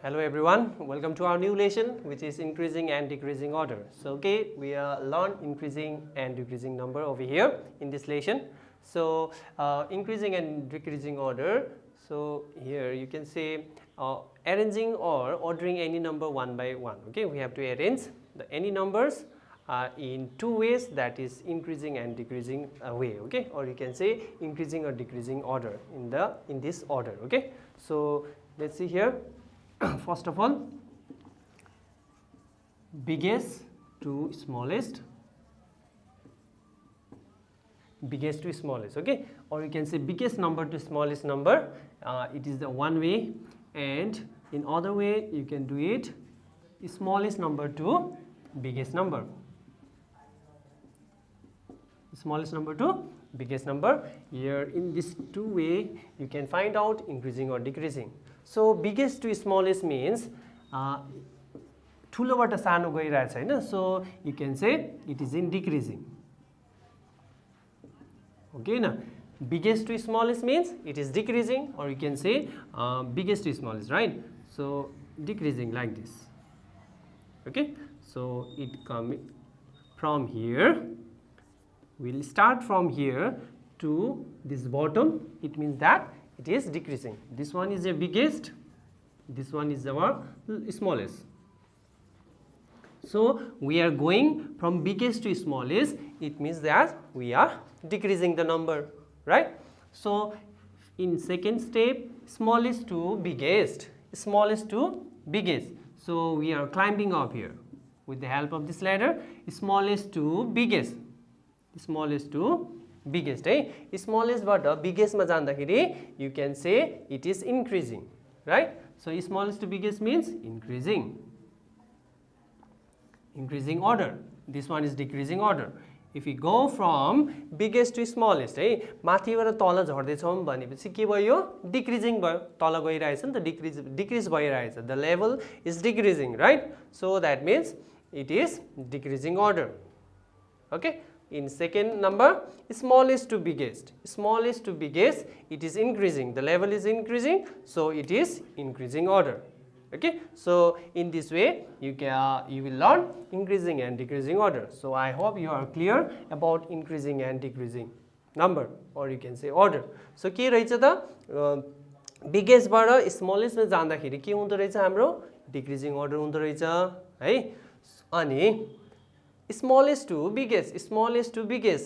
Hello everyone, welcome to our new lesson which is increasing and decreasing order. So okay, we learn increasing and decreasing number over here in this lesson. So increasing and decreasing order. So here you can say arranging or ordering any number one by one. Okay, we have to arrange any numbers in two ways, that is increasing and decreasing way. Okay, or you can say increasing or decreasing order in this order. Okay, so let's see here. First of all, biggest to smallest, okay, or you can say biggest number to smallest number. It is the one way, and in other way you can do it smallest number to biggest number, smallest number to biggest number. Here in this two way you can find out increasing or decreasing. So biggest to smallest means ठुलोबाट सानो गइरहेछ हैन, so you can say it is in decreasing. Okay na, biggest to smallest means it is decreasing, or you can say biggest to smallest, right? So decreasing like this. Okay, so it come from here, we'll start from here to this bottom, it means that it is decreasing. This one is the biggest, this one is our smallest. So we are going from biggest to smallest, it means that we are decreasing the number, right? So in second step, smallest to biggest, smallest to biggest. So we are climbing up here with the help of this ladder, smallest to biggest, smallest to biggest. Smallest but biggest ma jandakiri you can say it is increasing, right? So smallest to biggest means increasing order. This one is decreasing order. If we go from biggest to smallest, माथिबाट तल झर्दैछौं भनेपछि के भयो, decreasing भयो, तल गइरहेछ नि त, decrease भइरहेछ, the level is decreasing, right? So that means it is decreasing order. Okay, in second number, smallest to biggest, it is increasing, the level is increasing, so it is increasing order. Okay, so in this way you will learn increasing and decreasing order. So I hope you are clear about increasing and decreasing number, or you can say order. So के रहेछ त, biggest बाट smallest मा जाँदाखेरि के हुँदो रहेछ, हाम्रो decreasing order हुँदो रहेछ है. अनि smallest to biggest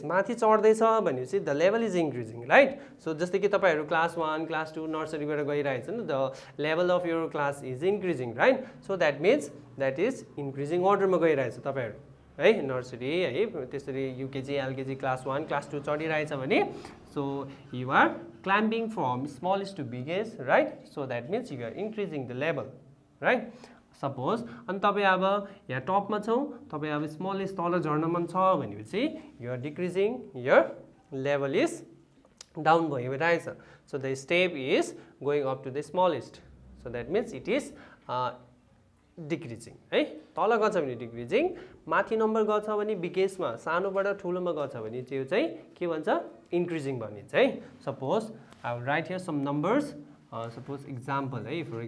माथि चढ्दैछ भनेपछि the level is increasing, right? So जस्तै कि तपाईहरु class 1 class 2 nursery बाट गइरहेछ नि, the level of your class is increasing, right? So that means that is increasing order मा गइरहेछ तपाईहरु है, nursery है, त्यसरी UKG LKG class 1 class 2 चढिरहेछ भने, so you are climbing from smallest to biggest, right? So that means you are increasing the level, right? Suppose अनि तपाई अब यहाँ टपमा छौ, तपाई अब स्मलेस्ट तल झर्न मन छ भनेपछि you are decreasing, your level is down भइरहेछ. So the step is going up to the smallest, so that means it is decreasing है. तल गछ भने decreasing, माथि नम्बर गछ भने biggest मा, सानोबाट ठुलोमा गछ भने त्यो चाहिँ के भन्छ, increasing भनिन्छ है. Suppose I will write here some numbers, suppose example है, for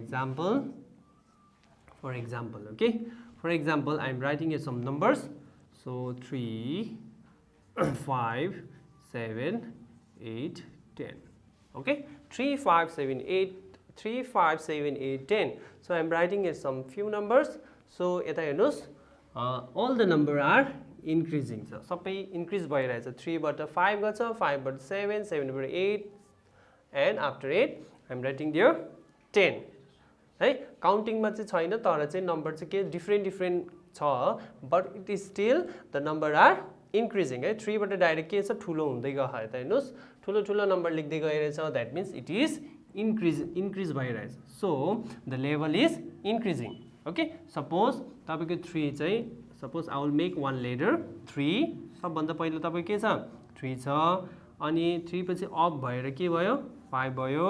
example, okay, for example I am writing here some numbers. So 3 5 7 8 10, okay, 3 5 7 8 10. So I am writing here some few numbers. So यता हेर्नुस्, all the number are increasing, so सबै increase भइरहेछ. 3 बाट 5 गछ, 5 बाट 7, 7 बाट 8, and after 8 I am writing there 10 है. Counting मा चाहिँ छैन, तर चाहिँ नम्बर चाहिँ के डिफरेन्ट छ, but it is still the number are increasing है. 3 बाट डाइरेक्ट के छ, ठुलो हुँदै गयो है त, हेर्नुस् ठुलो नम्बर लेख्दै गइरहेछ, that means it is increase भइरहेछ. So the level is increasing. Okay, suppose तपाईको 3 चाहिँ, suppose I will make one letter 3, सबभन्दा पहिला तपाईको के छ, 3 छ, अनि 3 पछि अप भएर के भयो, 5 भयो.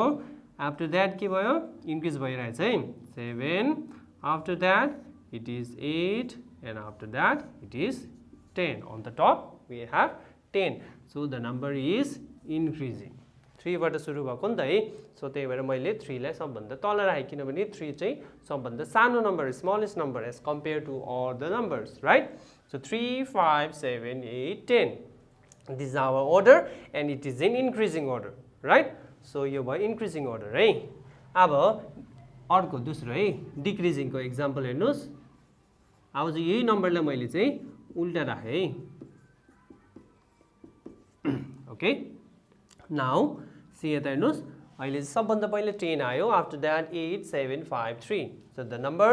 After that के भयो, increase भइरहेछ है, 7, after that it is 8, and after that it is 10. On the top we have 10, so the number is increasing. 3 बाट सुरु भएको नि त है सो त्यही भएर मैले 3 लाई सबभन्दा तल राखे किनभने 3 चाहिँ सबभन्दा सानो number smallest number as compare to all the numbers right so 3 5 7 8 10 this is our order and it is in increasing order right so यो भयो increasing order है अब अर्को दोस्रो है डिक्रिजिङ को एक्जाम्पल हेर्नुस् अब चाहिँ यही नम्बरलाई मैले चाहिँ उल्टा राखे है ओके नाउ सी यता हेर्नुस् अहिले चाहिँ सबभन्दा पहिले 10 आयो after that 8 7 5 3 so the number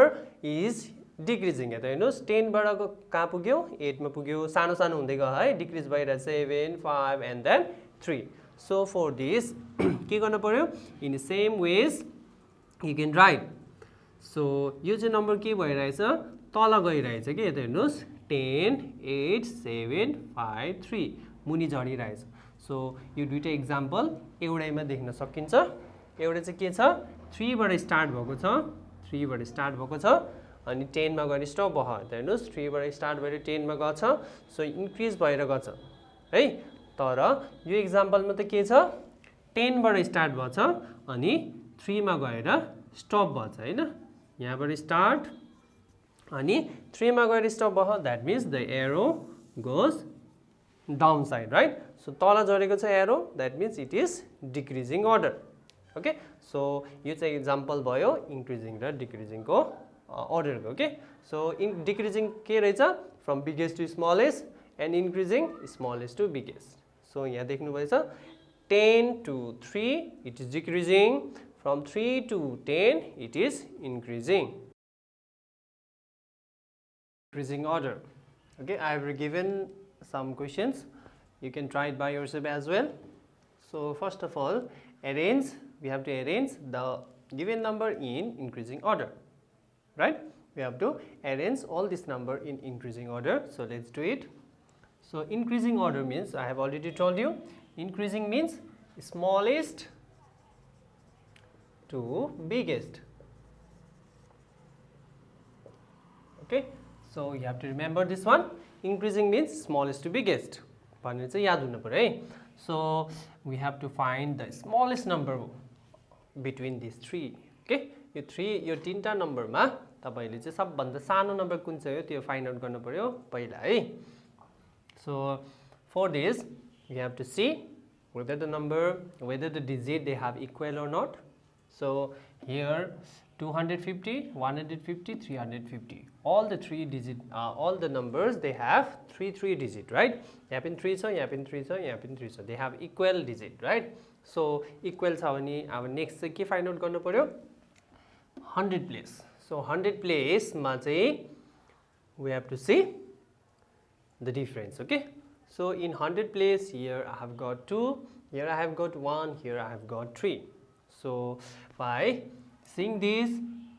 is decreasing यता हेर्नुस् 10 बाट कहाँ पुग्यो 8 मा पुग्यो सानो सानो हुँदै गयो है डिक्रिज भएर 7 5 and then 3 so for this के गर्न पर्यो in same ways you can write so यो चाहिँ नम्बर के भइरहेछ तल गइरहेछ कि यता हेर्नुस् 10 8 7 5 3 मुनि झरिरहेछ सो यो दुईटा एक्जाम्पल एउटैमा देख्न सकिन्छ एउटा चाहिँ के छ 3 बाट स्टार्ट भएको छ 3 बाट स्टार्ट भएको छ अनि 10 मा गएर स्टप भयो त हेर्नुस् 3 बाट स्टार्ट भएर 10 मा गछ सो इन्क्रिज भएर गछ है तर यो एक्जाम्पलमा त के छ 10 बाट स्टार्ट भछ अनि 3 मा गएर स्टप भछ हैन यहाँबाट स्टार्ट अनि 3 मा गएर स्टप भयो that means the arrow goes down side right so तल झरेको छ arrow that means it is decreasing order okay so यो चाहिँ एक्जाम्पल भयो इन्क्रिजिङ र डिक्रिजिङ को order okay so in decreasing के रहेछ from biggest to smallest and increasing smallest to biggest so यहाँ देख्नु भएछ 10 to 3 it is decreasing from 3 to 10 it is increasing order okay I have given some questions you can try it by yourself as well so first of all we have to arrange the given number in increasing order right we have to arrange all this number in increasing order so let's do it so increasing order means I have already told you increasing means smallest to biggest okay so you have to remember this one increasing means smallest to biggest भनेर चाहिँ याद हुनु पर्यो है so we have to find the smallest number between these three okay यो तीनटा नम्बरमा तपाईले चाहिँ सबभन्दा सानो नम्बर कुन चाहिँ हो त्यो फाइन्ड आउट गर्नु पर्यो पहिला है so for this you have to see whether the digit they have equal or not so here 250 150 350 all the three digit all the numbers they have three digit right यहाँ पनि 3 छ यहाँ पनि 3 छ यहाँ पनि 3 छ they have equal digit right so equal छ भने अब नेक्स्ट चाहिँ के फाइन्ड आउट गर्नु पर्यो 100 place so 100 place ma chai we have to see the difference okay so in 100 place here I have got 2 here I have got 1 here I have got 3 so by seeing this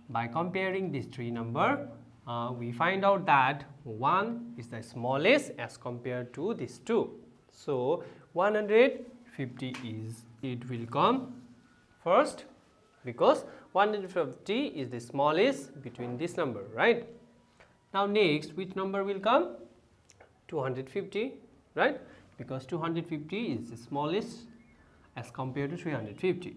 by comparing these three number we find out that 1 is the smallest as compared to these two so 150 is it will come first because 150 is the smallest between this number right now next which number will come 250 right because 250 is the smallest as compared to 350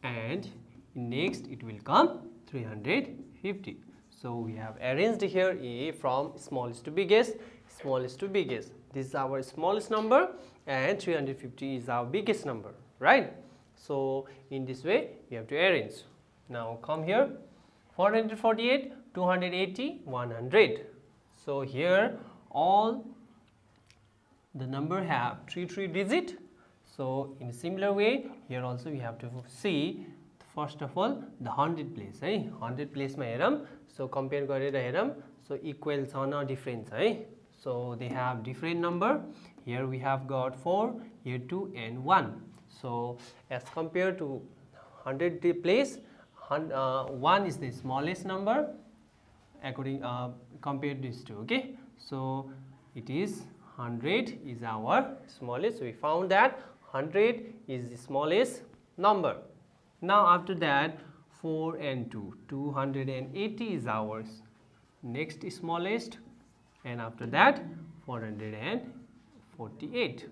and next it will come 350 so we have arranged here a from smallest to biggest this is our smallest number and 350 is our biggest number right so in this way we have to arrange now come here 448 280 100 so here all the number have three digit so in a similar way here also we have to see first of all the 100 place है 100 place मा हेरौं so compare गरेर हेरौं so equal छ न different छ है so they have different number here we have got 4 here 2 and 1 so as compared to 100 place 1 is the smallest number according compared to these two okay so it is 100 is our smallest so we found that 100 is the smallest number now after that 4 and 2 280 is ours next smallest and after that 448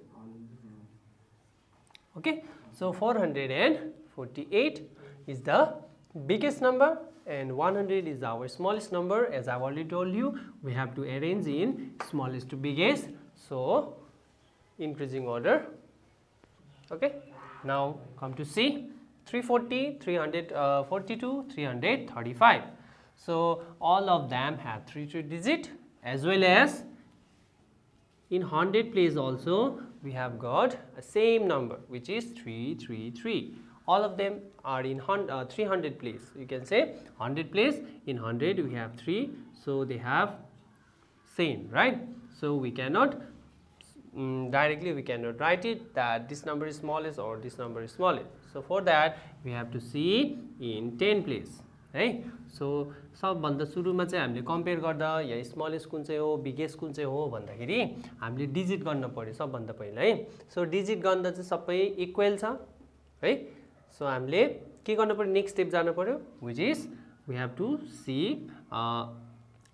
Okay, so 448 is the biggest number and 100 is our smallest number. As I've already told you, we have to arrange in smallest to biggest, so increasing order. Okay, now come to C. 340, 342, 335. So all of them have 3 digit, as well as in 100 place also we have got a same number, which is 333. All of them are in 300 place. You can say 100 place, in 100 we have 3, so they have same, right? So we cannot directly we cannot write it that this number is smallest or this number is smallest. So for that we have to see in 10 place, है. So सबभन्दा सुरुमा चाहिँ हामीले compare गर्दा यहाँ smallest कुन चाहिँ हो बिगेस्ट कुन चाहिँ हो भन्दाखेरि हामीले डिजिट गर्न पर्यो सबभन्दा पहिला, है. सो डिजिट गर्दा चाहिँ सबै इक्वल छ, है. सो हामीले के गर्न पर्यो, नेक्स्ट स्टेप जानु पर्यो, which is we have to see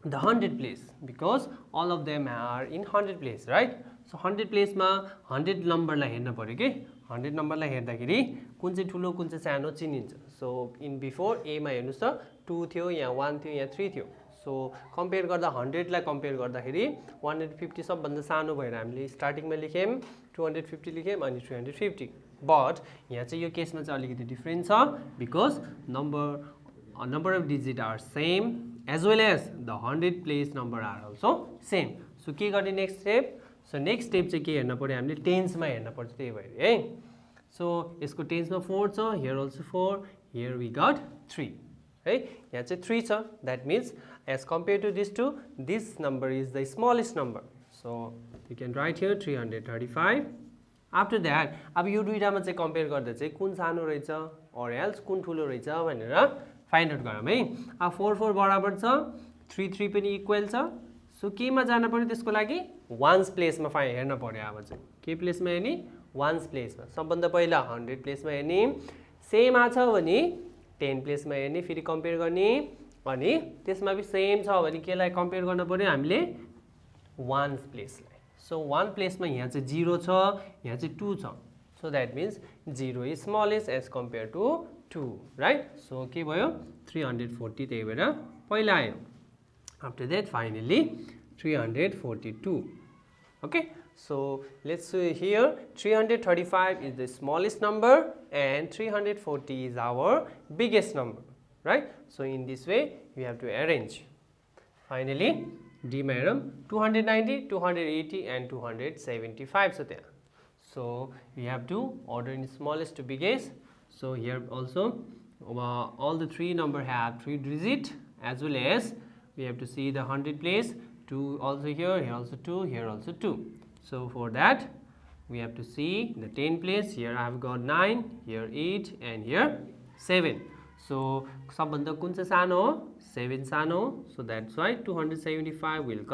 the 100 place because all of them are in 100 place, right? So 100 place मा 100 number लाई हेर्न पर्यो के 100 number लाई हेर्दाखेरि कुन चाहिँ ठुलो कुन चाहिँ सानो चिनिन्छ. सो इन बिफोर ए मा हेर्नुस् त 2 थियो, यहाँ 1 थियो, यहाँ 3 थियो. सो कम्पेयर गर्दा 100 लाई कम्पेयर गर्दाखेरि 150 सबभन्दा सानो भएर हामीले स्टार्टिङमा लेख्यौं, 250 लेख्यौं अनि 350. बट यहाँ चाहिँ यो केसमा चाहिँ अलिकति डिफरेन्ट छ because number of digit are same as well as the 100 place number are also same. So के गर्ने next step, so next step चाहिँ के हेर्न पर्यो, हामीले टेन्स मा हेर्न पर्छ, त्यही भएर, है. सो यसको टेन्स मा 4 छ, here also 4, here we got 3, है. यहाँ चाहिँ 3 छ, that means as compare to this to this number is the smallest number. So you can write here 335. After that अब यो दुईटामा चाहिँ कम्पेयर गर्दा चाहिँ कुन सानो रहेछ और एल्स कुन ठुलो रहेछ भनेर फाइन्ड आउट गरौँ, है. अब 4 4 बराबर छ, 3 3 पनि इक्वल छ. सो केमा जान पर्यो त्यसको लागि, वान्स प्लेसमा हेर्न पर्यो. अब चाहिँ के प्लेसमा हेर्ने, वान्स प्लेसमा. सबभन्दा पहिला 100 प्लेसमा हेर्ने, सेम आछ भने 10 प्लेसमा हेर्ने, फेरि कम्पेयर गर्ने, अनि त्यसमा पनि सेम छ भने केलाई कम्पेयर गर्न पर्यो हामीले, वान्स प्लेसलाई. सो वान प्लेसमा यहाँ चाहिँ 0 छ, यहाँ चाहिँ 2 छ. So that means 0 is smallest as compare to 2, right? So के भयो 340 त्यही भएर पहिला आयो. After that finally 342. Okay, so let's see here 335 is the smallest number and 340 is our biggest number, right? So in this way we have to arrange. Finally D मा हेरौँ 290, 280 and 275 छ त्यहाँ. So we have to order in smallest to biggest. So here also all the three number have 3 digit, as well as we have to see the 100 place, 2 also here, here also 2, here also 2. So for that we have to see the 10 place. Here I have got 9, here 8 and here 7. So सबभन्दा कुन चाहिँ सानो हो, 7 सानो. So that's why 275 will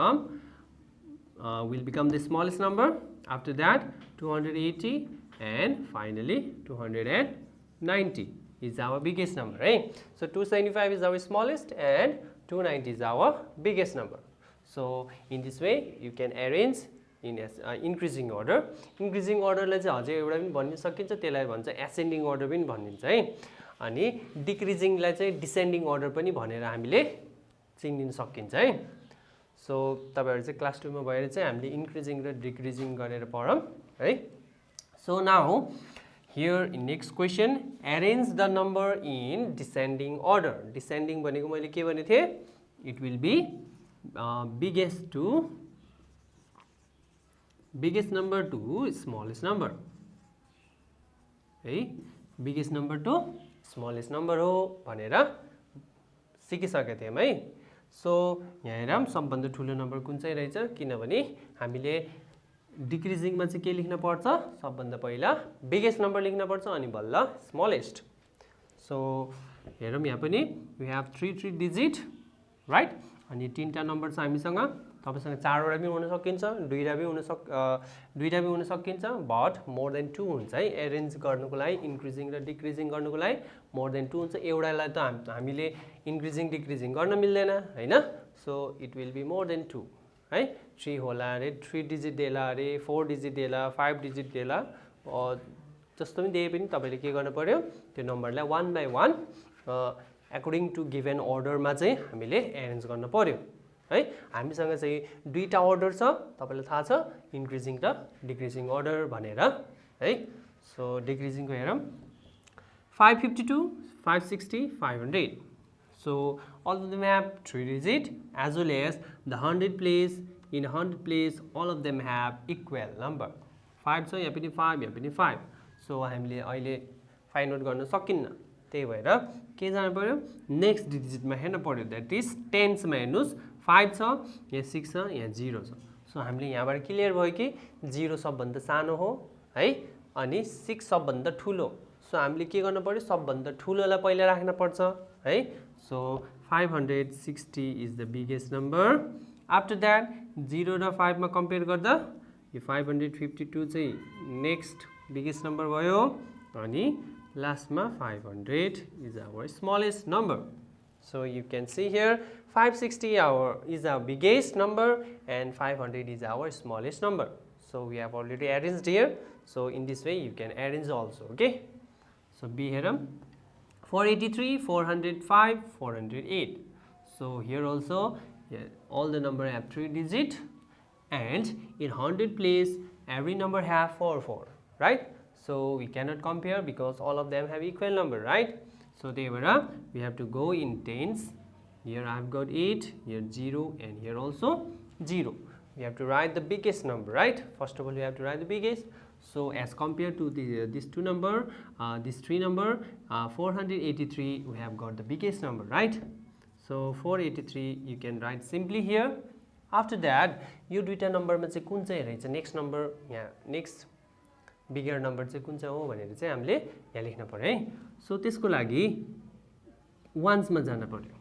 become the smallest number. After that 280 and finally 290 is our biggest number, right? So 275 is our smallest and 290 is our biggest number. So in this way you can arrange in increasing order. Increasing order लाई चाहिँ अझै एउटा पनि भन्न सकिन्छ, त्यसलाई भन्छ ascending order पनि भनिन्छ, है. अनि डिक्रिजिङ लाई चाहिँ डिसेन्डिङ order पनि भनेर हामीले चिनिन सकिन्छ, है. सो तपाईहरु चाहिँ क्लास 2 मा भएर चाहिँ हामीले इन्क्रिजिङ र डिक्रिजिङ गरेर पढौं, है. So now here in next question, arrange the number in descending order. Descending भनेको मैले के भने थिए, it will be biggest number to smallest number, है. biggest number to smallest number हो भनेर सिकिसकेका थियौं, है. सो यहाँ हेरौँ सबभन्दा ठुलो नम्बर कुन चाहिँ रहेछ, किनभने हामीले डिक्रिजिङ मा चाहिँ के लेख्न पर्छ, सबभन्दा पहिला बिगेस्ट नम्बर लेख्न पर्छ अनि बल्ल स्मलेस्ट. सो हेरौँ यहाँ पनि we have 3 digit, right? अनि तीनटा नम्बर छ हामीसँग. तपाईसँग 4 वटा पनि हुन सकिन्छ, दुईटा पनि हुन सकिन्छ, बट मोर देन 2 हुन्छ, है. एरेन्ज गर्नुको लागि इन्क्रिजिङ र डिक्रिजिङ गर्नुको लागि मोर देन 2 हुन्छ. एउटालाई त हामीले इन्क्रिजिङ डिक्रिजिङ गर्न मिल्दैन, हैन. So it will be more than 2, है. 3 होला अरे, 3 डिजिट देला अरे, 4 डिजिट देला, 5 डिजिट देला, जस्तो पनि दिए पनि तपाईले के गर्न पर्यो त्यो नम्बरलाई 1 by 1 अकॉर्डिङ टु गिवन अर्डरमा चाहिँ हामीले एरेन्ज गर्न पर्यो है हामीसँग चाहिँ दुईटा अर्डर छ तपाईलाई थाहा छ इन्क्रिजिङ र डिक्रिजिङ अर्डर भनेर है सो डिक्रिजिङ को हेरौं 552 560 500 so all of them have 3 digit as well as the 100 place in 100 place all of them have equal number 5 छ यहाँ पनि 5 यहाँ पनि 5 so हामीले अहिले फाइन्ड आउट गर्न सकिन्न त्यही भएर के जानु पर्यो नेक्स्ट डिजिटमा हेर्न पर्यो दैट इज टेन्स मा हेर्नुस् 5 छ यहाँ 6 छ यहाँ 0 छ सो हामीले यहाँबाट क्लियर भयो कि 0 सबभन्दा सानो हो है अनि 6 सबभन्दा ठुलो सो हामीले के गर्न पर्यो सबभन्दा ठुलोलाई पहिला राख्न पर्छ है so 560 is the biggest number after that 0 र 5 मा कम्पेयर गर्दा यो 552 चाहिँ नेक्स्ट बिगेस्ट नम्बर भयो अनि लास्टमा 500 is our smallest number so you can see here 560 is our biggest number and 500 is our smallest number so we have already arranged here so in this way you can arrange also okay so B here 483 405 408 so here also all the number have 3 digit and in 100 place every number have 4 right so we cannot compare because all of them have equal number right so therefore we have to go in tens here I have got 8 here 0 and here also 0 we have to write the biggest number right first of all we have to write the biggest so as compared to this two number this three number 483 we have got the biggest number right so 483 you can write simply here after that यो दुईटा नम्बरमा चाहिँ कुन चाहिँ रहेछ next number यहाँ next बिगर number चाहिँ कुन चाहिँ हो भनेर चाहिँ हामीले यहाँ लेख्न पर्यो है सो त्यसको लागि वन्स मा जान पर्यो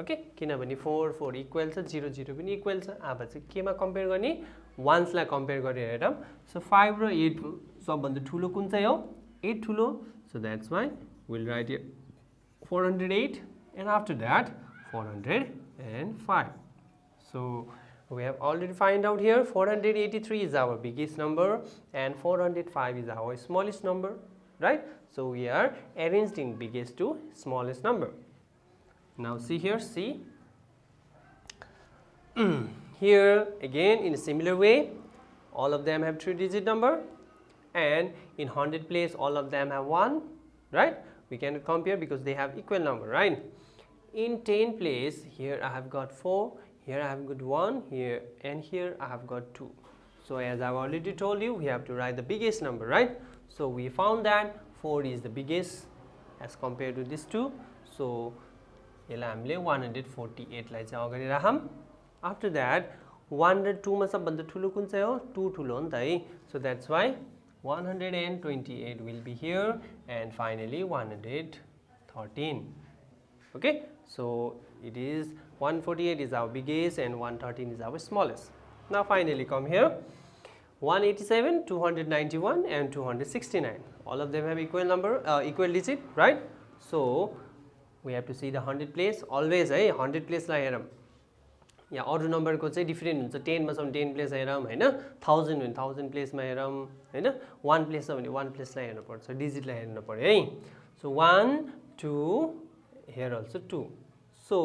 ओके किनभने 4 4 इक्वल छ 0 0 पनि इक्वल छ अब चाहिँ केमा कम्पेयर गर्ने वन्स लाई कम्पेयर गरेर हेरौं सो 5 र 8 सबभन्दा ठुलो कुन चाहिँ हो 8 ठुलो so that's why we'll write here 408 and after that 405 so we have already find out here 483 is our biggest number and 405 is our smallest number right so we are arranged in biggest to smallest number now see here see here again in a similar way all of them have 3 digit number and in 100 place all of them have 1 right we cannot compare because they have equal number right in 10 place here I have got 4 here I have got 1 here and here I have got 2 so as I have already told you we have to write the biggest number right so we found that 4 is the biggest as compared to this two so यसलाई हामीले 148 लाई चाहिँ अगाडि राखौं after that 1 र 2 मा सबभन्दा ठुलो कुन चाहिँ हो 2 ठुलो हो नि त है so that's why 128 will be here and finally 113 okay so it is 148 is our biggest and 113 is our smallest now finally come here 187 291 and 269 all of them have equal number equal digit right so we have to see the 100 place always है 100 place लाई हेरौं यहाँ अरु number को चाहिँ different हुन्छ 10 मा छ भने 10 प्लेस हेरौं हैन 1000 भने 1000 प्लेस मा हेरौं हैन 1 प्लेस छ भने 1 प्लेस लाई हेर्नु पर्छ डिजिट लाई हेर्नु पर्यो है so 1 2 here also 2 so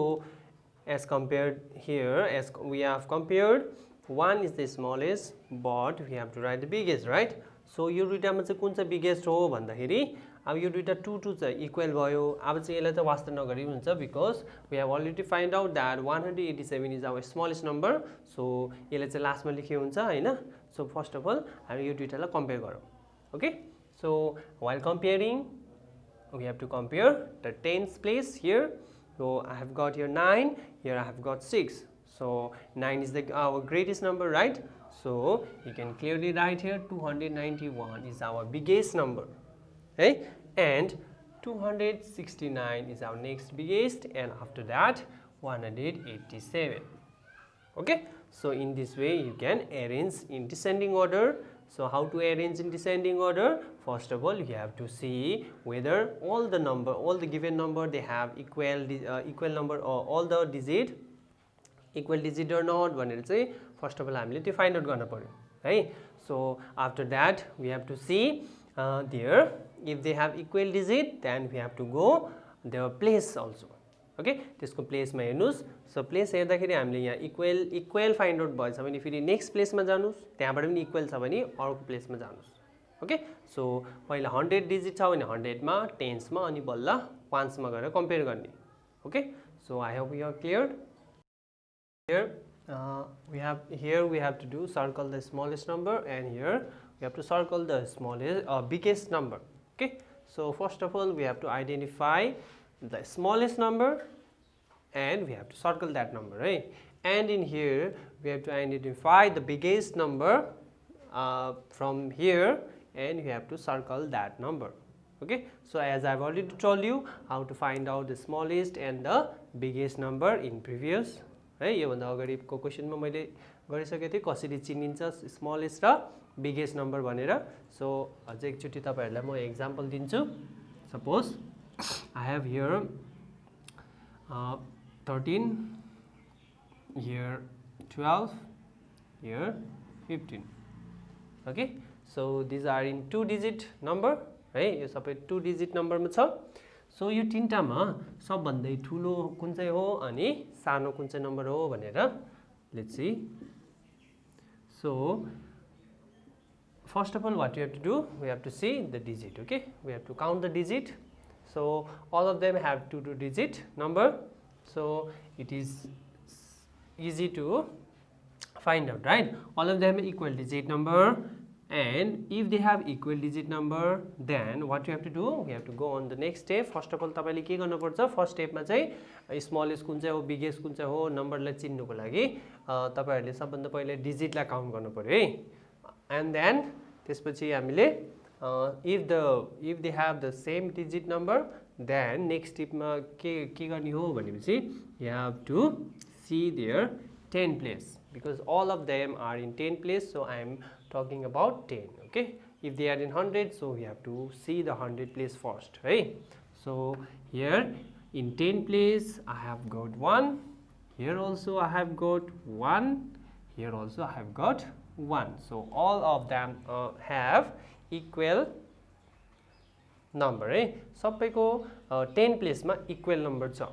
as compared here as we have compared 1 is the smallest but we have to write the biggest right so यो दुईटामा चाहिँ कुन चाहिँ बिगेस्ट हो भन्दाखेरि अब यो दुईटा 2 2 चाहिँ इक्वल भयो अब चाहिँ यसलाई त वास्ता नगरी हुन्छ because we have already find out that 187 is our smallest number so यसलाई चाहिँ लास्टमा लेख्यो हुन्छ हैन सो फर्स्ट अफ अल हामी यो दुईटालाई कम्पेयर गरौँ okay so while comparing we have to compare the tens place here so I have got here 9 here I have got 6 so 9 is our greatest number right so you can clearly write here 291 is our biggest number okay and 269 is our next biggest and after that 187 okay so in this way you can arrange in descending order so how to arrange in descending order first of all you have to see whether all the given number they have equal number or all the digit equal digit or not भनेर चाहिँ first of all हामीले त्यो find out गर्न पर्यो है so after that we have to see there if they have equal digit then we have to go their place also. Okay, त्यसको प्लेसमा हेर्नुस्. So place हेर्दाखेरि हामीले यहाँ इक्वल फाइन्ड आउट भएछ भने फेरि नेक्स्ट प्लेसमा जानुस्, त्यहाँबाट पनि इक्वल छ भने अर्को प्लेसमा जानुस्. ओके, सो पहिला 100 डिजिट छ भने 100 मा, टेन्स मा, अनि बल्ल वान्स मा गरेर कम्पेयर गर्ने. Okay, so I hope you are clear. Here we have to do circle the smallest number, and here we have to circle the biggest number. Okay, so first of all we have to identify the smallest number and we have to circle that number, right? And in here we have to identify the biggest number from here, and we have to circle that number. Okay, so as I've already told you how to find out the smallest and the biggest number in previous, है, यो भन्दा अगाडिको क्वेशनमा मैले गरिसकेको थिएँ कसरी चिनिन्छ smallest र बिगेस्ट नम्बर भनेर. सो अझै एकचोटि तपाईहरुलाई म एक्जाम्पल दिन्छु. Suppose I have here 13, here 12, here 15. Okay, so these are in 2-digit number, है, यो सबै 2-digit number मा छ. सो यो तीनटामा सबभन्दा ठुलो कुन चाहिँ हो अनि सानो कुन चाहिँ नम्बर हो भनेर let's see. So first of all what you have to do, we have to see the digit. Okay, we have to count the digit. So all of them have 2-digit number, so it is easy to find out, right? All of them equal digit number, and if they have equal digit number then what you have to do, we have to go on the next step. First of all तपाईले के गर्नु पर्छ, first स्टेपमा चाहिँ smallest कुन चाहिँ हो biggest कुन चाहिँ हो नम्बरलाई चिन्नुको लागि तपाईहरुले सबभन्दा पहिले डिजिटलाई काउन्ट गर्नु पर्यो है. एन्ड देन त्यसपछि हामीले if they have the same digit number then next stepमा के गर्ने हो भनेपछि you have to see their 10 place, because all of them are in 10 place, so I am talking about 10. Okay, if they are in 100, so we have to see the 100 place first, right? So here in 10 place I have got 1, here also I have got 1, here also I have got 1. So all of them have equal number, है. सबैको 10 place मा equal number छ,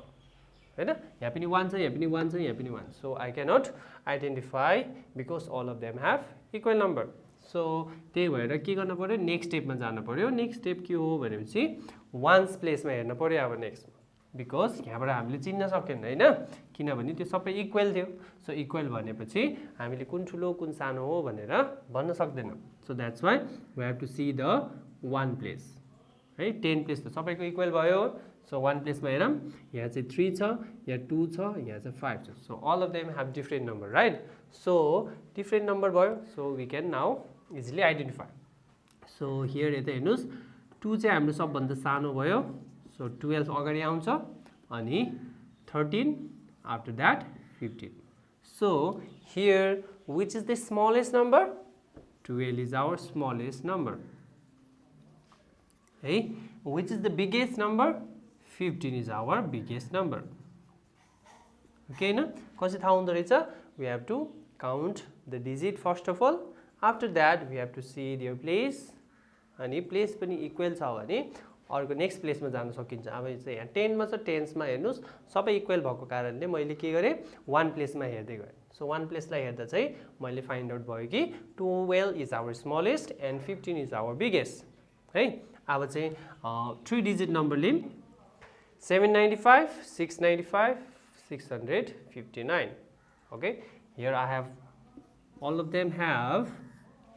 हैन. यहाँ पनि 1 छ, यहाँ पनि 1 छ, यहाँ पनि 1. So I cannot identify because all of them have equal number. So त्यही भएर के गर्न पर्यो, नेक्स्ट स्टेपमा जानु पर्यो. नेक्स्ट स्टेप के हो भनेपछि वान्स प्लेसमा हेर्न पर्यो अब नेक्स्ट, बिकज यहाँबाट हामीले चिन्न सकेन, हैन, किनभने त्यो सबै इक्वल थियो. सो इक्वल भनेपछि हामीले कुन ठुलो कुन सानो हो भनेर भन्न सक्दैन. So that's why we have to see the one place, है. 10 प्लेस त सबैको इक्वल भयो. सो वान प्लेसमा हेरौँ, यहाँ चाहिँ 3 छ, यहाँ 2 छ, यहाँ चाहिँ 5 छ. So all of them have different number, right. So different number भयो, so we can now easily identify. So here यता हेर्नुहोस्, 2 चाहिँ हाम्रो सबभन्दा सानो भयो. सो 12 अगाडि आउँछ, अनि 13, after that 15. So here which is the smallest number? 12 is our smallest number. Hey, which is the biggest number? 15 is our biggest number. Okay, na? कसरी थाहा हुँदो रहेछ? We have to count the digit first of all. After that, we have to see their place. अनि place पनि equal छ भने अर्को next प्लेसमा जान सकिन्छ. अब चाहिँ यहाँ 10 मा छ, 10 मा हेर्नुस् सबै इक्वल भएको कारणले मैले के गरेँ, वान प्लेसमा हेर्दै गएँ. सो वान प्लेसलाई हेर्दा चाहिँ मैले फाइन्ड आउट भयो कि 12 is our smallest and 15 is our biggest, है. अब चाहिँ 3 डिजिट नम्बर लिम, 795, 695, 659. Okay, here I have all of them have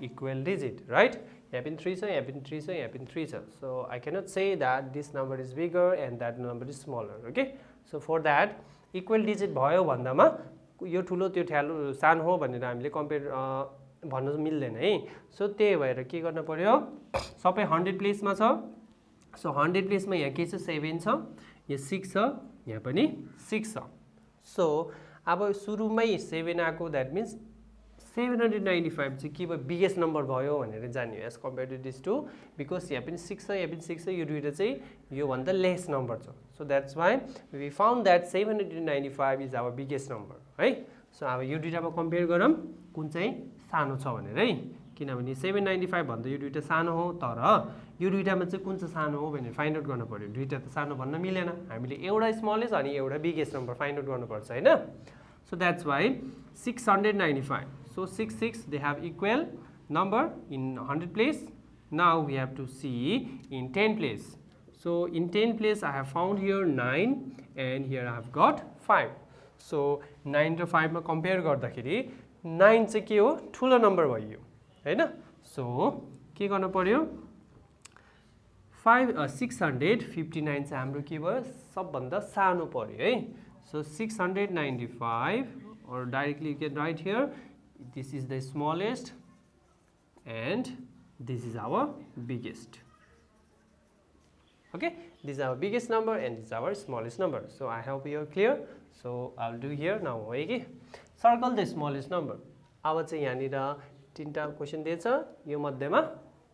equal digit, right? यहाँ पनि 3 छ, यहाँ पनि 3 छ, यहाँ पनि 3 छ. So I cannot say that this number is bigger and that number is smaller. Okay, so for that equal digit भयो भन्दामा यो ठुलो त्यो ठ्यालो सानो हो भनेर हामीले कम्पेयर भन्नु मिल्दैन है. सो त्यही भएर के गर्न पर्यो, सबै 100 प्लेसमा छ. सो 100 प्लेसमा यहाँ के छ, 7 छ, यहाँ 6 छ, यहाँ पनि 6 छ. सो अब सुरुमै 7 आएको, द्याट मिन्स 795 चाहिँ के भयो, बिगेस्ट नम्बर भयो भनेर जान्यो as compare to this two, because यहाँ पनि 6 छ, यहाँ पनि 6 छ, यो दुईटा चाहिँ योभन्दा लेस नम्बर छ. So that's why we found that 795 is our biggest number, है. सो अब यो दुईटामा कम्पेयर गरौँ कुन चाहिँ सानो छ भनेर, है. किनभने 795 भन्दा यो दुईटा सानो हो तर यो दुईटामा चाहिँ कुन चाहिँ सानो हो भनेर फाइन्ड आउट गर्न पर्यो दुईटा त सानो भन्न मिलेन हामीले एउटा स्मलेस्ट अनि एउटा बिगेस्ट नम्बर फाइन्ड आउट गर्नुपर्छ हैन so that's why 695 so 66 they have equal number in 100 place now we have to see in 10 place so in 10 place I have found here 9 and here I have got 5 so 9 र 5 मा compare गर्दाखेरि 9 चाहिँ के हो ठुलो number भयो हैन so के गर्न पर्यो 659 चाहिँ हाम्रो के भयो सबभन्दा सानो पर्यो है so 695 or directly you can write here this is the smallest and this is our biggest okay this is our biggest number and this is our smallest number so I hope you are clear so I'll do here now हो कि circle the smallest number अब चाहिँ यहाँनिर तीनटा question दिएछ यो मध्येमा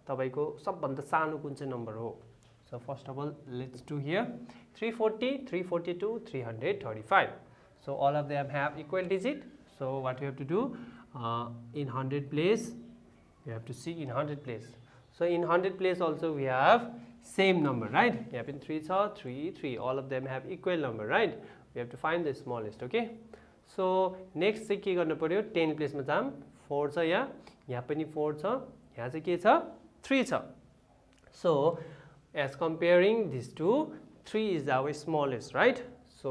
तपाईको सबभन्दा सानो कुन चाहिँ नम्बर हो so first of all let's do here 340 342 335 so all of them have equal digit so what we have to do in 100 place we have to see in 100 place so in 100 place also we have same number right यहाँ पनि 3 छ 3 3 all of them have equal number right we have to find the smallest okay so next चाहिँ के गर्न पर्यो 10 place मा जाम 4 छ यहाँ पनि 4 छ यहाँ चाहिँ के छ 3 छ so as comparing these two 3 is our smallest right so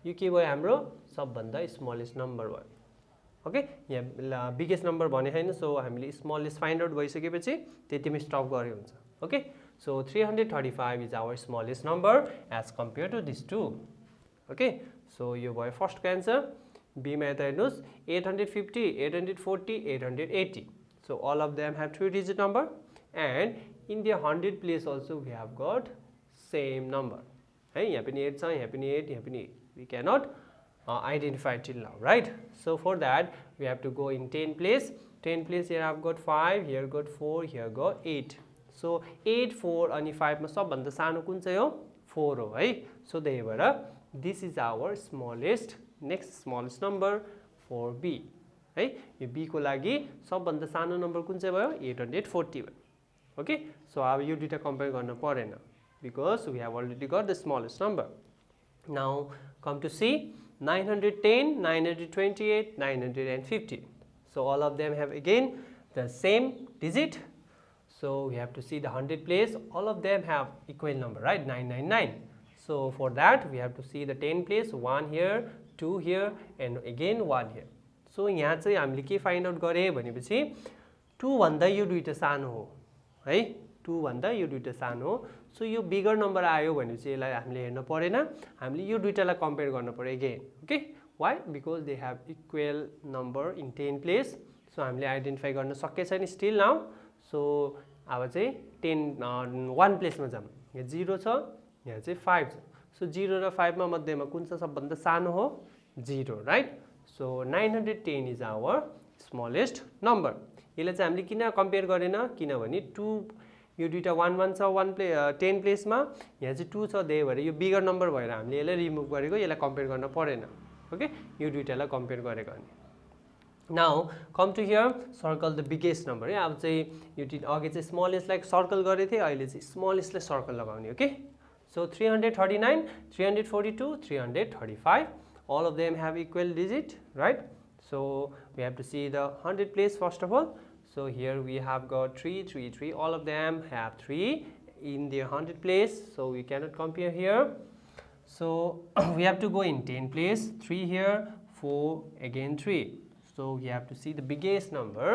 यो के भयो हाम्रो सबभन्दा smallest number भयो ओके यहाँ बिगेस्ट नम्बर भने हैन सो हामीले स्मलेस्ट फाइन्ड आउट भइसकेपछि त्यतिमै स्टप गरे हुन्छ okay so 335 is our smallest number as compare to this two okay so यो भयो फर्स्टको एन्सर बी मा यता हेर्नुस् 850 840 880 so all of them have 3 digit number and in the 100 place also we have got same number है यहाँ पनि 8 छ यहाँ पनि 8 यहाँ पनि 8 we cannot identify till now right so for that we have to go in 10 place here I've got 5 here got 4 here got 8 so 8 4 अनि 5 मा सबभन्दा सानो कुन चाहिँ हो 4 हो है so त्यही भएर this is our smallest next smallest number for B है यो B को लागि सबभन्दा सानो नम्बर कुन चाहिँ भयो 840 भयो ओके सो अब यो दुईटा कम्पेयर गर्न परेन because we have already got the smallest number now come to see 910 928 950 so all of them have again the same digit so we have to see the 100 place all of them have equal number right 999 so for that we have to see the 10 place 1 here 2 here and again 1 here so यहाँ चाहिँ हामीले के find out गरे भनेपछि 2 भन्दा यो दुईटा सानो हो है 2 भन्दा यो दुईटा सानो हो सो यो बिगर नम्बर आयो भनेपछि यसलाई हामीले हेर्न परेन हामीले यो दुईटालाई कम्पेयर गर्न पर्यो again okay why because they have equal number in 10 place so हामीले आइडेन्टिफाई गर्न सके छैन स्टिल नाउ सो अब चाहिँ 1 प्लेसमा जाम यहाँ 0 छ यहाँ चाहिँ 5 छ सो 0 र 5 मा मध्येमा कुन चाहिँ सबभन्दा सानो हो 0 right so 910 is our smallest number यसलाई चाहिँ हामीले किन कम्पेयर गरेन किनभने 2 यो दुईटा 1 1 छ 10 प्लेसमा यहाँ चाहिँ 2 छ त्यही भएर यो बिगर नम्बर भएर हामीले यसलाई रिमुभ गरेको यसलाई कम्पेयर गर्न परेन ओके यो दुईटालाई कम्पेयर गरेको अनि now come to here circle the biggest number है अब चाहिँ यो अघि चाहिँ स्मलेस्टलाई सर्कल गरेको थिएँ अहिले चाहिँ स्मलेस्टलाई सर्कल लगाउने okay so 339 342 335 all of them have equal digit right so we have to see the 100 place first of all so here we have got 3 3 3 all of them have 3 in the 100 place so we cannot compare here so we have to go in 10 place 3 here 4 again 3 so we have to see the biggest number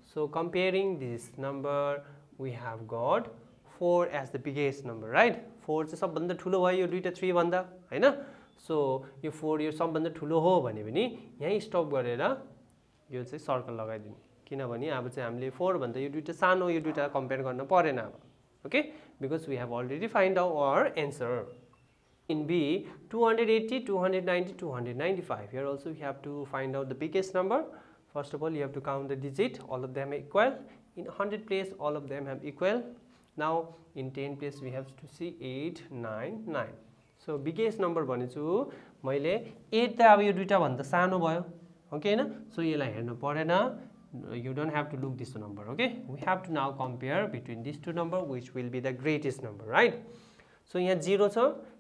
so comparing this number we have got 4 as the biggest number right 4 चाहिँ सबभन्दा ठुलो भयो यो दुईटा 3 भन्दा हैन so यो 4 यो सबभन्दा ठुलो हो भने पनि यही स्टप गरेर यो चाहिँ सर्कल लगाइदिनु किनभने अब चाहिँ हामीले 4 भन्दा यो दुईटा सानो यो दुईटा कम्पेयर गर्न परेन अब okay because we have already find out our answer in B 280 290 295 here also we have to find out the biggest number first of all you have to count the digit all of them are equal in 100 place all of them have equal now in 10 place we have to see 899 so biggest number भनेछु मैले 8 त अब यो दुईटा भन्दा सानो भयो okay हैन so यसलाई हेर्नु परेन you don't have to look this number. Okay, we have to now compare between these two number which will be the greatest number, right? So यहाँ 0 छ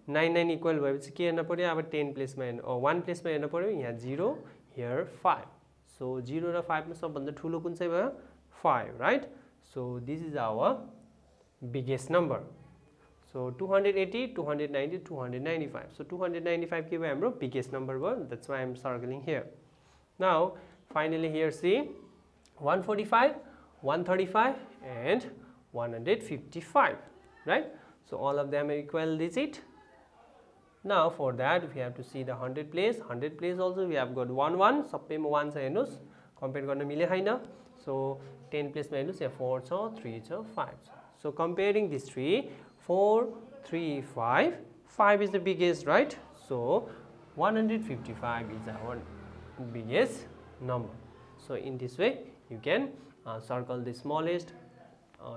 99 इक्वल भएपछि के हेर्न पर्यो अब 10 प्लेसमा हेर्न 1 प्लेसमा हेर्न पर्यो यहाँ 0 here 5 so 0 र 5 मा सबभन्दा ठूलो कुन चाहिँ भयो 5 right so this is our biggest number so 280 290 295 so 295 के भयो हाम्रो biggest number भयो that's why I am circling here now finally here see 145 135 and 155 right so all of them are equal digit now for that we have to see the 100 place also we have got 1 1 सबैमा 1 छ हेर्नुस् compare गर्न मिले हैन so 10 place मा हेर्नुस् यहाँ 4 छ 3 छ 5 छ so comparing these three 4 3 5 5 is the biggest right so 155 is our biggest number so in this way you can circle the smallest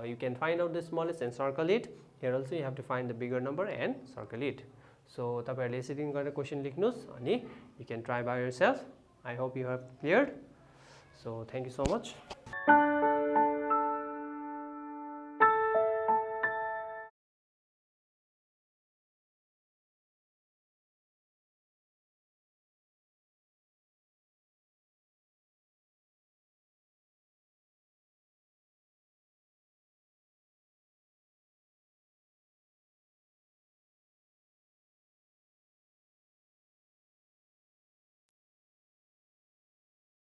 you can find out the smallest and circle it here also you have to find the bigger number and circle it so तपाईहरुले यसरी गरेर question लेख्नुस् अनि you can try by yourself I hope you have cleared so thank you so much